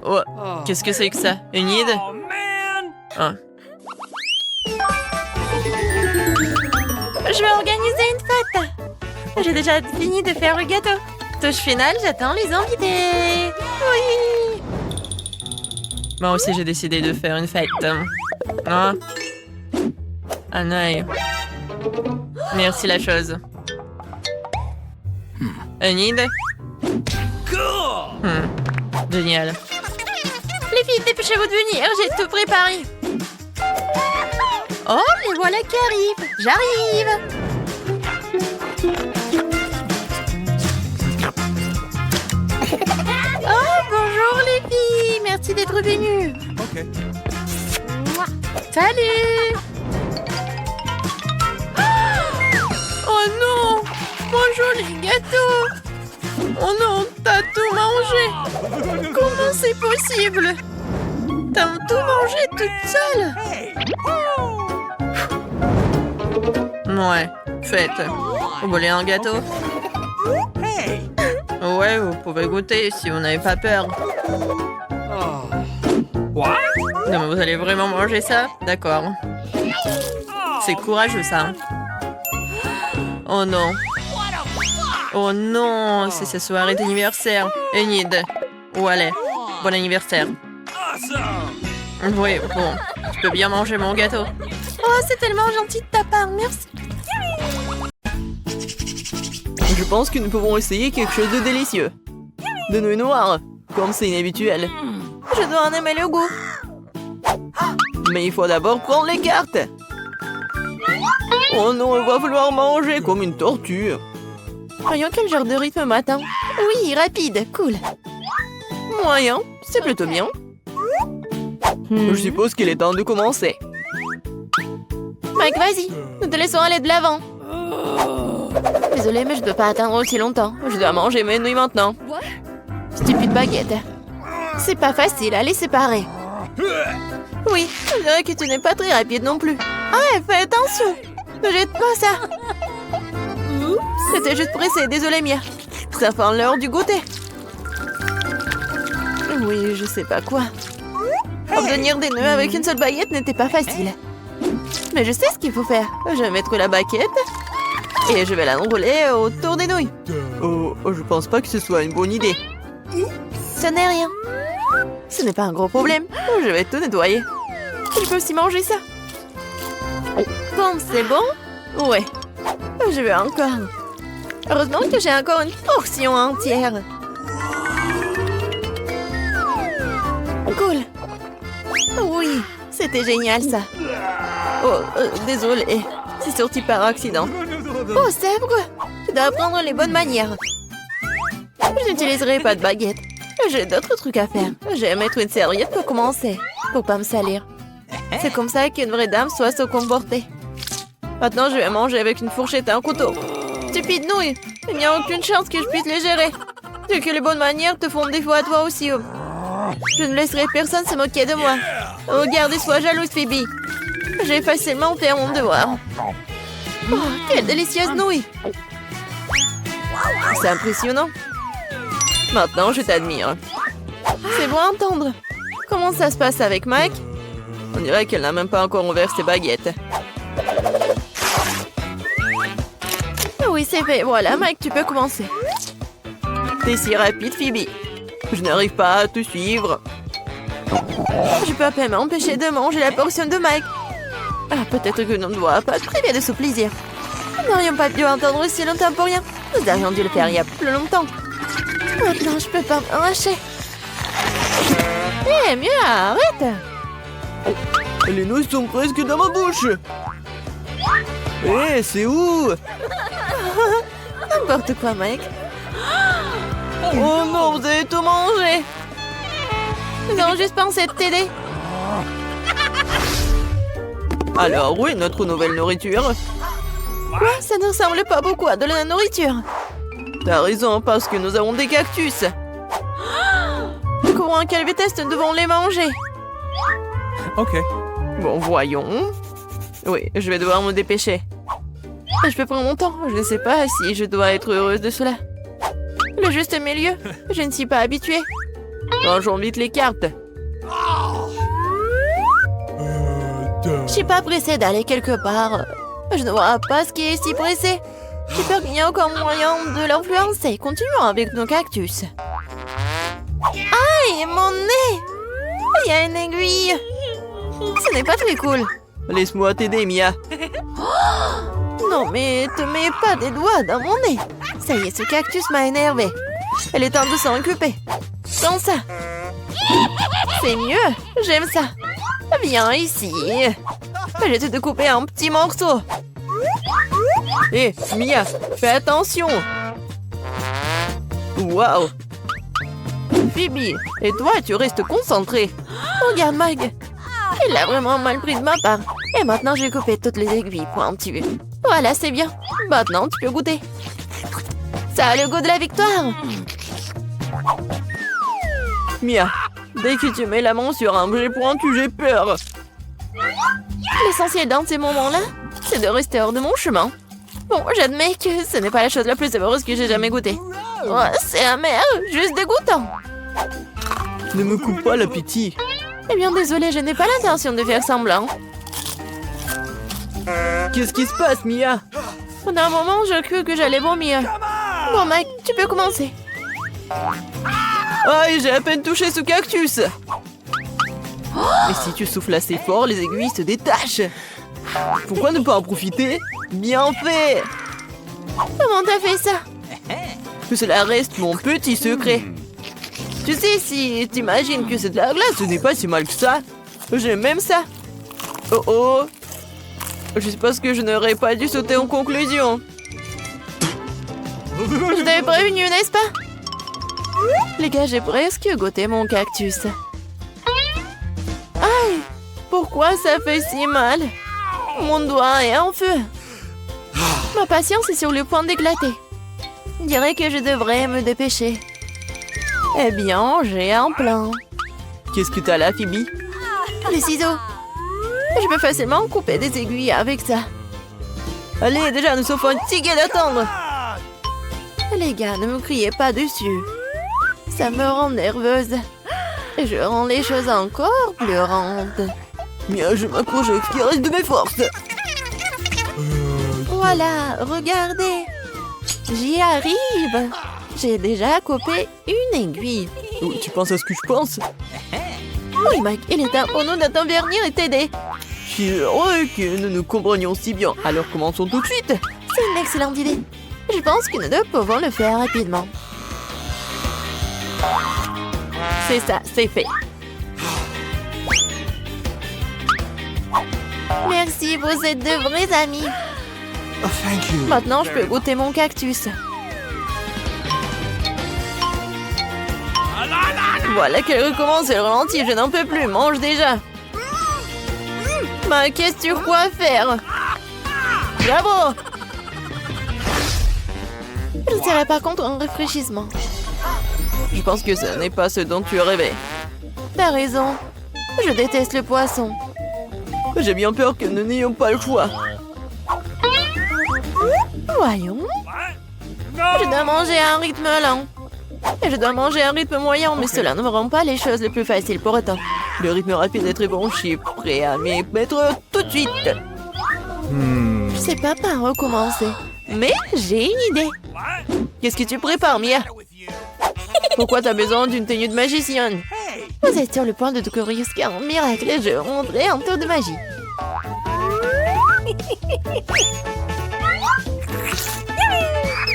Oh, qu'est-ce que c'est que ça? Une idée? Oh, man! Ah. Je vais organiser une fête. J'ai déjà fini de faire le gâteau. Touche finale, j'attends les invités. Oui. Moi aussi, j'ai décidé de faire une fête. Ah. Un œil. Merci la chose. Une idée? Cool! Génial. Les filles, dépêchez-vous de venir, j'ai tout préparé. Oh, les voilà qui arrivent. J'arrive. Oh, bonjour les filles. Merci d'être venues. Okay. Salut. Oh non! Mon joli gâteau! Oh non, t'as tout mangé! Comment c'est possible? T'as tout mangé toute seule? Ouais, faites. Vous voulez un gâteau? Hey! Ouais, vous pouvez goûter si vous n'avez pas peur. Oh. What? Non, mais vous allez vraiment manger ça? D'accord. C'est courageux, ça. Hein? Oh non. Oh non, c'est sa soirée d'anniversaire. Enid. Où allez? Bon anniversaire. Awesome! Oui, bon. Tu peux bien manger mon gâteau. Oh, c'est tellement gentil de ta part, merci. Je pense que nous pouvons essayer quelque chose de délicieux. De nouilles noires, comme c'est inhabituel. Je dois en aimer le goût. Mais il faut d'abord prendre les cartes. Oh non, il va falloir manger comme une tortue. Voyons quel genre de rythme m'attend. Oui, rapide, cool. Moyen, c'est plutôt bien. Je suppose qu'il est temps de commencer. Mike, vas-y, nous te laissons aller de l'avant. Désolée, mais je ne peux pas attendre aussi longtemps. Je dois manger mes nouilles maintenant. Stupide baguette. C'est pas facile à les séparer. Oui, je dirais que tu n'es pas très rapide non plus. Ah, fais attention. Ne jette pas ça. C'était juste pressé, désolé Mia. Ça fait l'heure du goûter. Oui, je sais pas quoi. Obtenir des nœuds avec une seule baguette n'était pas facile. Mais je sais ce qu'il faut faire. Je vais mettre la baguette et je vais l'enrouler autour des nouilles. Oh, je pense pas que ce soit une bonne idée. Ce n'est rien. Ce n'est pas un gros problème. Je vais tout nettoyer. Je peux aussi manger ça. Comme c'est bon? Ouais. Je veux encore. Heureusement que j'ai encore une portion entière. Cool. Oui, c'était génial ça. Oh, désolé. C'est sorti par accident. Oh, Sèvres, tu dois apprendre les bonnes manières. Je n'utiliserai pas de baguette. J'ai d'autres trucs à faire. Je vais mettre une serviette pour commencer, pour pas me salir. C'est comme ça qu'une vraie dame doit se comporter. Maintenant, je vais manger avec une fourchette et un couteau. Stupide nouille, il n'y a aucune chance que je puisse les gérer. C'est que les bonnes manières te font défaut à toi aussi. Je ne laisserai personne se moquer de moi. Regarde et sois jalouse, Phoebe. J'ai facilement fait mon devoir. Oh, quelle délicieuse nouille! C'est impressionnant. Maintenant, je t'admire. C'est bon à entendre. Comment ça se passe avec Mike? On dirait qu'elle n'a même pas encore ouvert ses baguettes. Oui, c'est fait. Voilà, Mike, tu peux commencer. T'es si rapide, Phoebe. Je n'arrive pas à te suivre. Je peux à peine m'empêcher de manger la portion de Mike. Ah, peut-être que l'on ne doit pas te priver de ce plaisir. Nous n'aurions pas dû entendre aussi longtemps pour rien. Nous aurions dû le faire il y a plus longtemps. Maintenant, je peux pas m'arracher. Eh, mieux, arrête! Les nouilles sont presque dans ma bouche. Eh, c'est où? N'importe quoi, Mike. Oh non, vous avez tout mangé. Nous avons juste pensé de t'aider. Alors oui, notre nouvelle nourriture. Quoi? Ça ne ressemble pas beaucoup à de la nourriture. T'as raison, parce que nous avons des cactus. Courons à quelle vitesse nous devons les manger? Okay. Bon, voyons. Oui, je vais devoir me dépêcher. Je peux prendre mon temps. Je ne sais pas si je dois être heureuse de cela. Le juste milieu. Je ne suis pas habituée. Rangeons vite les cartes. Je suis pas pressée d'aller quelque part. Je ne vois pas ce qui est si pressé. J'ai peur qu'il y ait encore moyen de l'influencer. Continuons avec nos cactus. Aïe, mon nez! Il y a une aiguille. Ce n'est pas très cool. Laisse-moi t'aider, Mia. Non, mais te mets pas des doigts dans mon nez. Ça y est, ce cactus m'a énervé. Elle est temps de s'en occuper. Prends ça. C'est mieux. J'aime ça. Viens ici. Je vais te découper en petits morceaux. Hé, Mia, fais attention. Waouh. Phoebe, et toi, tu restes concentrée. Regarde, Mag. Il a vraiment mal pris de ma part. Et maintenant, j'ai coupé toutes les aiguilles pour en tuer. Voilà, c'est bien. Maintenant, tu peux goûter. Ça a le goût de la victoire. Mia, dès que tu mets la main sur un objet pointu, j'ai peur. L'essentiel dans ces moments-là, c'est de rester hors de mon chemin. Bon, j'admets que ce n'est pas la chose la plus savoureuse que j'ai jamais goûtée. Ouais, c'est amer, juste dégoûtant. Ne me coupe pas l'appétit. Eh bien, désolé, je n'ai pas l'intention de faire semblant. Qu'est-ce qui se passe, Mia? Pendant un moment, j'ai cru que j'allais vomir. Bon, Mike, tu peux commencer. Aïe, j'ai à peine touché ce cactus. Mais si tu souffles assez fort, les aiguilles se détachent. Pourquoi ne pas en profiter? Bien fait. Comment t'as fait ça? Que cela reste mon petit secret. Tu sais, si t'imagines que c'est de la glace, ce n'est pas si mal que ça. J'aime même ça. Oh oh. Je suppose que je n'aurais pas dû sauter en conclusion. Je t'avais prévenu, n'est-ce pas? Les gars, j'ai presque goûté mon cactus. Aïe! Pourquoi ça fait si mal? Mon doigt est en feu. Ma patience est sur le point d'éclater. Je dirais que je devrais me dépêcher. Eh bien, j'ai un plan. Qu'est-ce que t'as là, Phoebe? Des ciseaux. Je peux facilement couper des aiguilles avec ça. Allez, déjà, nous sommes fatigués d'attendre. Les gars, ne me criez pas dessus. Ça me rend nerveuse. Je rends les choses encore pleurantes. Bien, je m'accroche au qui reste de mes forces. Voilà, regardez. J'y arrive. J'ai déjà coupé une aiguille. Oh, tu penses à ce que je pense? Oui, Mike, il est temps pour nous d'intervenir et t'aider. Je suis heureux que nous nous comprenions si bien. Alors commençons tout de suite. C'est une excellente idée. Je pense que nous deux pouvons le faire rapidement. C'est ça, c'est fait. Merci, vous êtes de vrais amis. Oh, thank you. Maintenant, je peux goûter mon cactus. Voilà qu'elle recommence, elle ralentit, je n'en peux plus, mange déjà. Mais qu'est-ce que tu crois faire? Bravo! Je dirais par contre un rafraîchissement. Je pense que ce n'est pas ce dont tu rêvais. T'as raison. Je déteste le poisson. J'ai bien peur que nous n'ayons pas le choix. Voyons. Je dois manger à un rythme lent. Et je dois manger à un rythme moyen, mais cela ne me rend pas les choses les plus faciles pour autant. Le rythme rapide est très bon, je suis prêt à m'y mettre tout de suite. Je sais pas par où commencer, mais j'ai une idée. Qu'est-ce que tu prépares, Mia? Pourquoi t'as besoin d'une tenue de magicienne? Vous êtes sur le point de découvrir ce qu'est un miracle et je rendrai un tour de magie.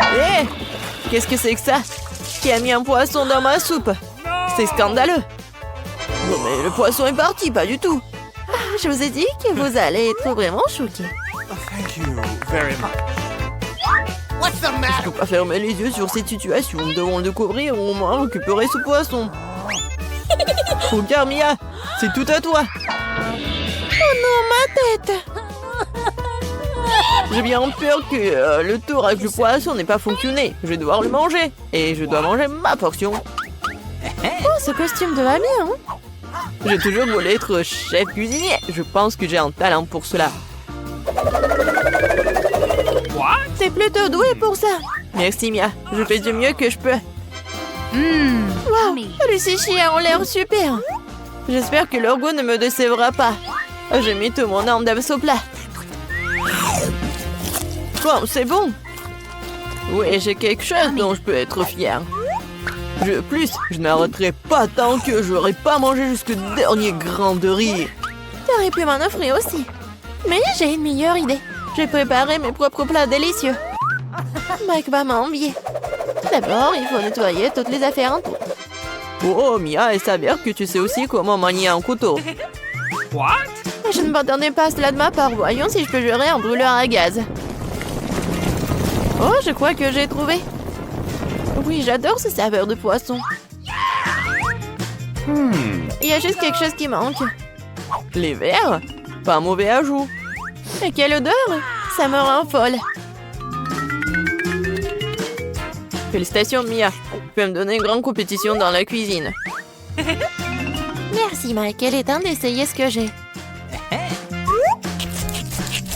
Hé! Qu'est-ce que c'est que ça? Qui a mis un poisson dans ma soupe? C'est scandaleux. Non mais le poisson est parti, pas du tout. Je vous ai dit que vous allez être vraiment choqués. Oh, thank you very much. Je peux pas fermer les yeux sur cette situation. Nous devons le découvrir ou au moins récupérer ce poisson. Regarde, Mia, c'est tout à toi. Oh non, ma tête. J'ai bien peur que le tour avec le poisson n'ait pas fonctionné. Je vais devoir le manger. Et je dois manger ma portion. Oh, ce costume te va bien, hein? J'ai toujours voulu être chef cuisinier. Je pense que j'ai un talent pour cela. T'es plutôt doué pour ça. Merci, Mia. Je fais du mieux que je peux. Wow, les sushis ont l'air super. J'espère que leur goût ne me décevra pas. J'ai mis tout mon âme d'âme au plat. Bon, c'est bon. Oui, j'ai quelque chose dont je peux être fière. Plus, je n'arrêterai pas tant que je n'aurai pas mangé jusqu'au dernier grain de riz. T'aurais pu m'en offrir aussi. Mais j'ai une meilleure idée. J'ai préparé mes propres plats délicieux. Mike va m'envier. D'abord, il faut nettoyer toutes les affaires en tout. Oh, Mia, il s'avère que tu sais aussi comment manier un couteau. Je ne m'attendais pas à cela de ma part. Voyons si je peux gérer un brûleur à gaz. Oh, je crois que j'ai trouvé. Oui, j'adore ce saveur de poisson. Il y a juste quelque chose qui manque. Les verres? Pas mauvais ajout. Et quelle odeur! Ça me rend folle. Félicitations, Mia. Tu peux me donner une grande compétition dans la cuisine. Merci, Mike. Il est temps d'essayer ce que j'ai.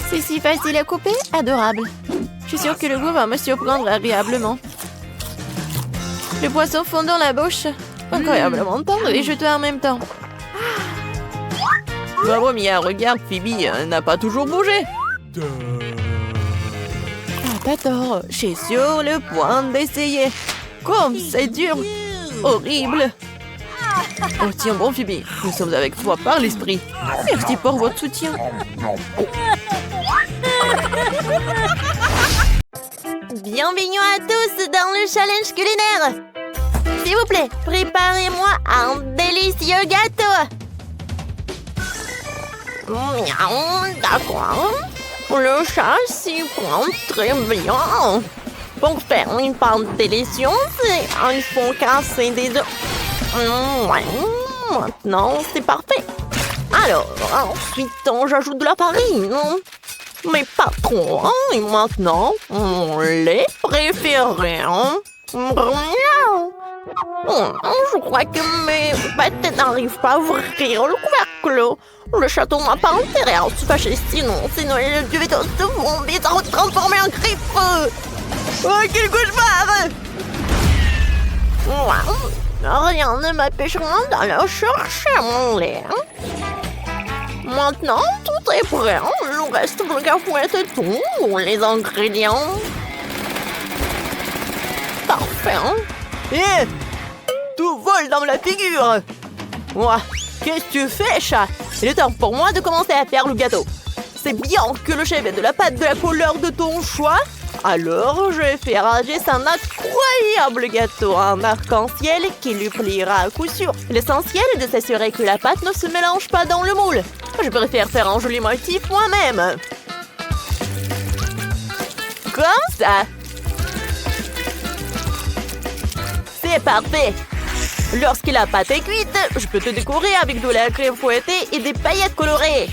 C'est si facile à couper, adorable. Je suis sûre que le goût va me surprendre agréablement. Le poisson fond dans la bouche. Incroyablement tendre et juteux en même temps. Bravo, Mia. Regarde, Phoebe n'a pas toujours bougé. Ah, pas tort. Je suis sur le point d'essayer. Comme c'est dur. Horrible. Oh, tiens bon, Phoebe. Nous sommes avec toi par l'esprit. Merci pour votre soutien. Bienvenue à tous dans le challenge culinaire. S'il vous plaît, préparez-moi un délicieux gâteau. Miaou, d'accord. Le chat s'y prend très bien. Pour faire une pâte délicieuse, il faut casser des œufs. Ouais, maintenant c'est parfait. Alors, ensuite, j'ajoute de la farine. Mais pas trop. Et maintenant, mon lait préféré. Je crois que mes pâtes n'arrivent pas à ouvrir le couvercle. Le château m'a pas intérêt à se fâcher, sinon je vais se vomir et se transformer en griffe. Oh, quel cauchemar! Rien ne m'empêchera d'aller chercher mon lait. Maintenant, tout est prêt. Il reste plus qu'à fouetter tous les ingrédients. Parfait. Hé! Tout vole dans la figure! Ouah, qu'est-ce que tu fais, chat? Il est temps pour moi de commencer à faire le gâteau. C'est bien que le chef ait de la pâte de la couleur de ton choix. Alors, je vais faire agir un incroyable gâteau en arc-en-ciel qui lui plaira à coup sûr. L'essentiel est de s'assurer que la pâte ne se mélange pas dans le moule. Je préfère faire un joli motif moi-même. Comme ça. C'est parfait. Lorsque la pâte est cuite, je peux te décorer avec de la crème fouettée et des paillettes colorées.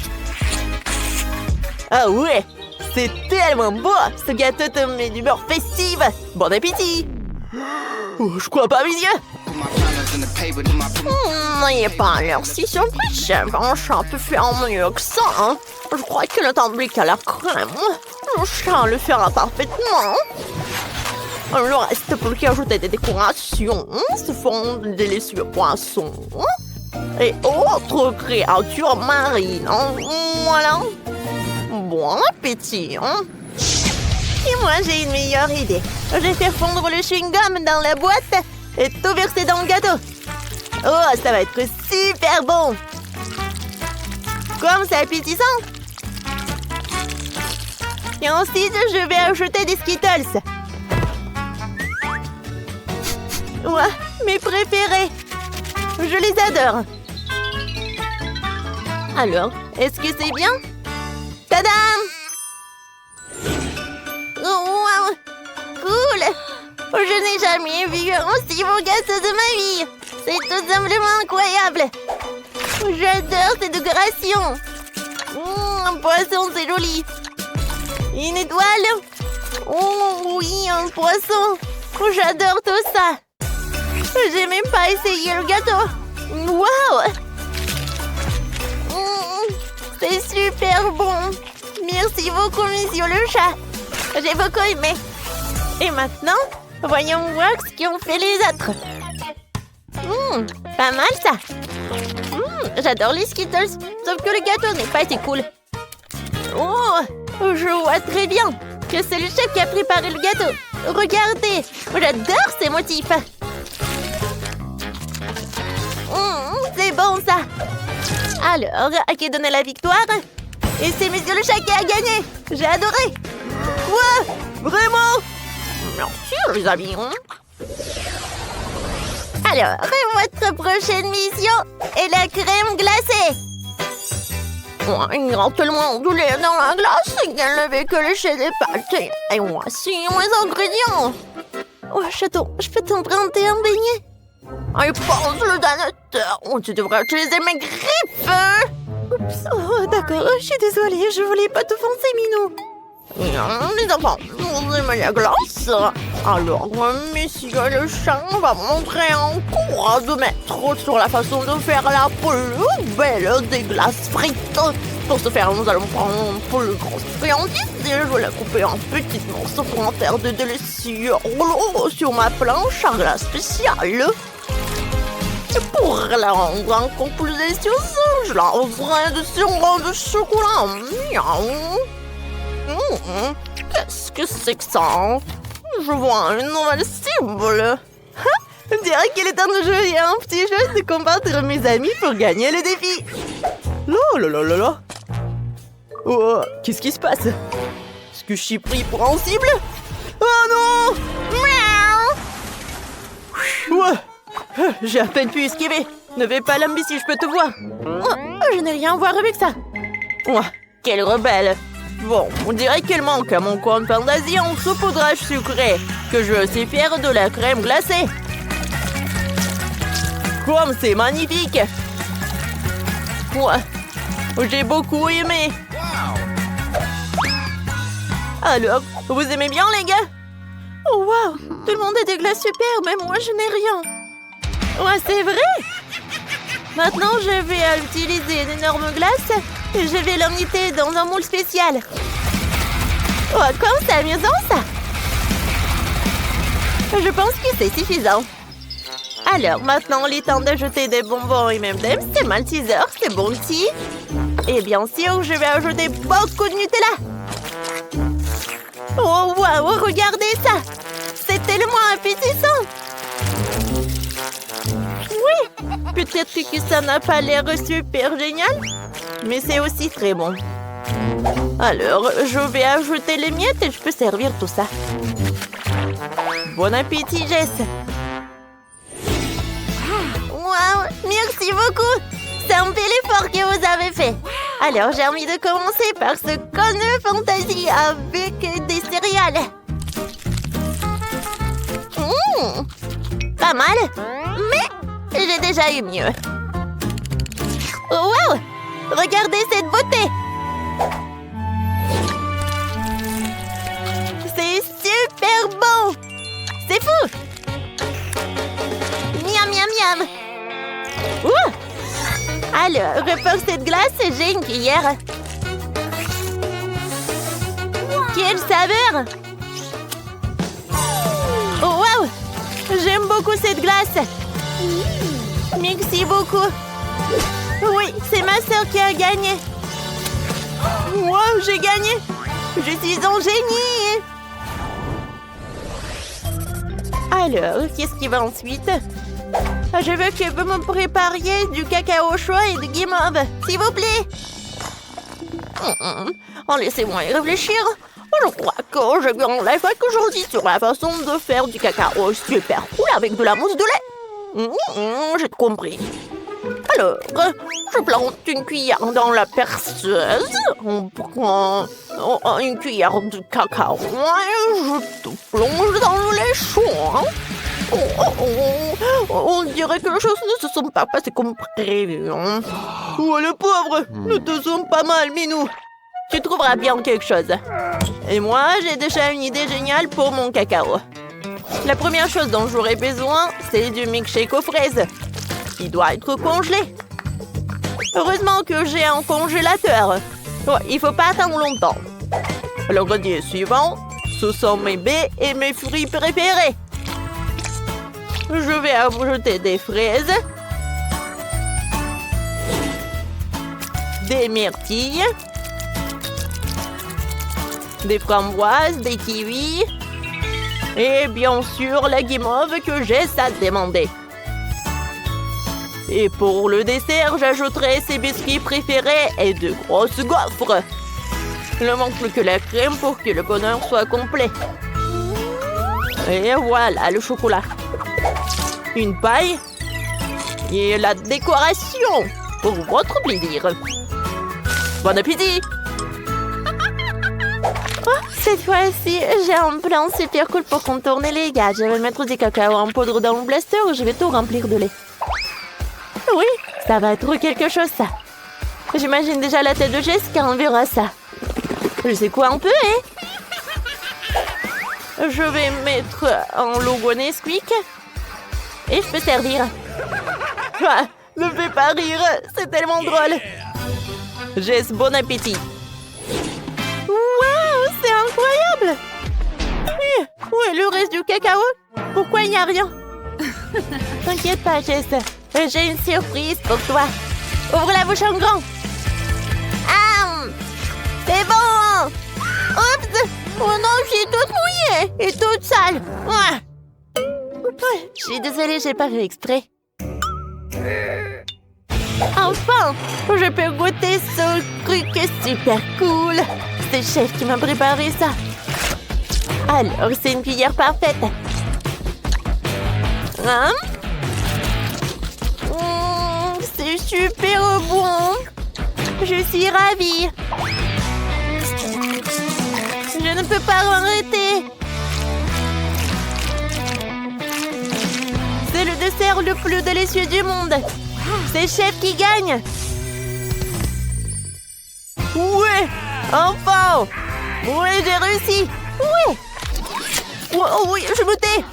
Ah ouais, c'est tellement beau. Ce gâteau te met d'humeur festive. Bon appétit. Oh, je crois pas mes yeux. N'ayez pas l'air si surpris, chef. Un chat peut faire mieux que ça. Je crois que le tandis qu'à la crème, le chat le fera parfaitement. Il ne reste plus qu'à ajouter des décorations, ce fond de délicieux poissons et autres créatures marines. Voilà. Bon appétit. Et moi, j'ai une meilleure idée. Je vais faire fondre le chewing-gum dans la boîte et tout verser dans le gâteau. Oh, ça va être super bon. Comme c'est appétissant. Et ensuite, je vais ajouter des Skittles. Ouais, mes préférés. Je les adore. Alors, est-ce que c'est bien? Tadam! Wow! Cool! Je n'ai jamais vu un aussi beau gâteau de ma vie. C'est tout simplement incroyable. J'adore cette décoration. Un poisson, c'est joli. Une étoile. Oh oui, un poisson. J'adore tout ça. J'ai même pas essayé le gâteau. Wow! super bon. Merci beaucoup, monsieur le chat. J'ai beaucoup aimé. Et maintenant, voyons voir ce qu'ont fait les autres. Pas mal ça. J'adore les Skittles, sauf que le gâteau n'est pas assez cool. Oh, je vois très bien que c'est le chef qui a préparé le gâteau. Regardez, j'adore ces motifs. C'est bon ça. Alors, à qui donner la victoire? Et c'est monsieur le chat qui a gagné. J'ai adoré. Quoi? Vraiment? Merci les amis. Alors, votre prochaine mission est la crème glacée. Il y a tellement de lait dans la glace qu'elle ne fait que lécher des pâtés. Et voici mes ingrédients. Oh, Chaton, je peux t'emprunter un beignet? Et pense le danateur. Tu devrais utiliser mes griffes. Oups. Oh, d'accord, je suis désolée, je voulais pas t'offenser, Minou. Les enfants, vous aimez la glace? Alors, monsieur le chat va montrer un cours de maître sur la façon de faire la plus belle des glaces frites. Pour ce faire, nous allons prendre une plus grosse friandise et je vais la couper en petits morceaux pour en faire de délicieux rouleaux sur ma planche à glace spéciale. Et pour la rendre encore plus délicieuse, je la rosserai de sirop de chocolat. Miaou. Qu'est-ce que c'est que ça? Je vois une nouvelle cible. On dirait qu'il est temps de jouer à un petit jeu de combattre mes amis pour gagner le défi. Là. Oh, qu'est-ce qui se passe? Est-ce que je suis pris pour un cible? Oh non! Miaou! Ouais, j'ai à peine pu esquiver. Ne vais pas l'imbécile, je peux te voir. Oh, je n'ai rien à voir avec ça. Oh, quelle rebelle. Bon, on dirait qu'elle manque à mon coin de fantaisie en saupoudrage sucré, que je suis fière de la crème glacée. Comme c'est magnifique! Ouais, j'ai beaucoup aimé. Alors, vous aimez bien les gars? Oh wow, tout le monde a des glaces super, mais moi je n'ai rien. Ouais, c'est vrai? Maintenant, je vais utiliser une énorme glace et je vais l'emmener dans un moule spécial. Oh, comme c'est amusant, ça! Je pense que c'est suffisant. Alors, maintenant, il est temps d'ajouter des bonbons et même des Malteser, c'est bon petit. Et bien sûr, je vais ajouter beaucoup de Nutella. Oh, waouh, regardez ça! C'est tellement appétissant! Oui, peut-être que ça n'a pas l'air super génial, mais c'est aussi très bon. Alors, je vais ajouter les miettes et je peux servir tout ça. Bon appétit, Jess! Waouh, merci beaucoup! C'est un bel effort que vous avez fait. Alors, j'ai envie de commencer par ce conne fantaisie avec des céréales. Pas mal, mais j'ai déjà eu mieux. Wow! Regardez cette beauté! C'est super bon! C'est fou! Miam, miam, miam! Ouh! Alors, pour cette glace, j'ai une cuillère. Quelle saveur! Oh, wow! J'aime beaucoup cette glace. Merci beaucoup. Oui, c'est ma sœur qui a gagné. Wow, j'ai gagné. Je suis un génie. Alors, qu'est-ce qui va ensuite? Je veux que vous me prépariez du cacao chaud et du guimauve, s'il vous plaît. Laissez-moi y réfléchir. Je crois que j'ai bien l'effet qu'aujourd'hui sur la façon de faire du cacao super cool avec de la mousse de lait. J'ai compris. Alors, je plante une cuillère dans la perceuse. On prend une cuillère de cacao et je te plonge dans le lait chaud. On dirait que les choses ne se sont pas passées comme prévu. Oh, le pauvre, nous te sommes pas mal, Minou. Tu trouveras bien quelque chose. Et moi, j'ai déjà une idée géniale pour mon cacao. La première chose dont j'aurai besoin, c'est du milkshake aux fraises. Il doit être congelé. Heureusement que j'ai un congélateur. Ouais, il faut pas attendre longtemps. L'ingrédient suivant, ce sont mes baies et mes fruits préférés. Je vais ajouter des fraises, des myrtilles, des framboises, des kiwis et bien sûr la guimauve que j'ai ça demandé. Et pour le dessert, j'ajouterai ses biscuits préférés et de grosses gaufres. Il ne manque plus que la crème pour que le bonheur soit complet. Et voilà le chocolat. Une paille et la décoration pour votre plaisir. Bon appétit! Oh, cette fois-ci, j'ai un plan super cool pour contourner les gars. Je vais mettre du cacao en poudre dans le blaster et je vais tout remplir de lait. Oui, ça va être quelque chose, ça. J'imagine déjà la tête de Jessica, on verra ça. Je sais quoi un peu, hein? Je vais mettre un logo Nesquik. Et je peux servir. Ah, ne fais pas rire, c'est tellement drôle. Jess, bon appétit. Waouh, c'est incroyable. Où est le reste du cacao? Pourquoi il n'y a rien? T'inquiète pas, Jess. J'ai une surprise pour toi. Ouvre la bouche en grand. Ah, c'est bon. Oups. Oh non, je suis toute mouillée et toute sale. Ah. Je suis désolée, j'ai pas fait exprès. Enfin, je peux goûter ce truc super cool. C'est le chef qui m'a préparé ça. Alors, c'est une cuillère parfaite. Hein? C'est super bon. Je suis ravie. Je ne peux pas arrêter. C'est le dessert le plus délicieux du monde. C'est le chef qui gagne. Ouais, enfin. Ouais, j'ai réussi. Ouais. Oh, oui, je me tais.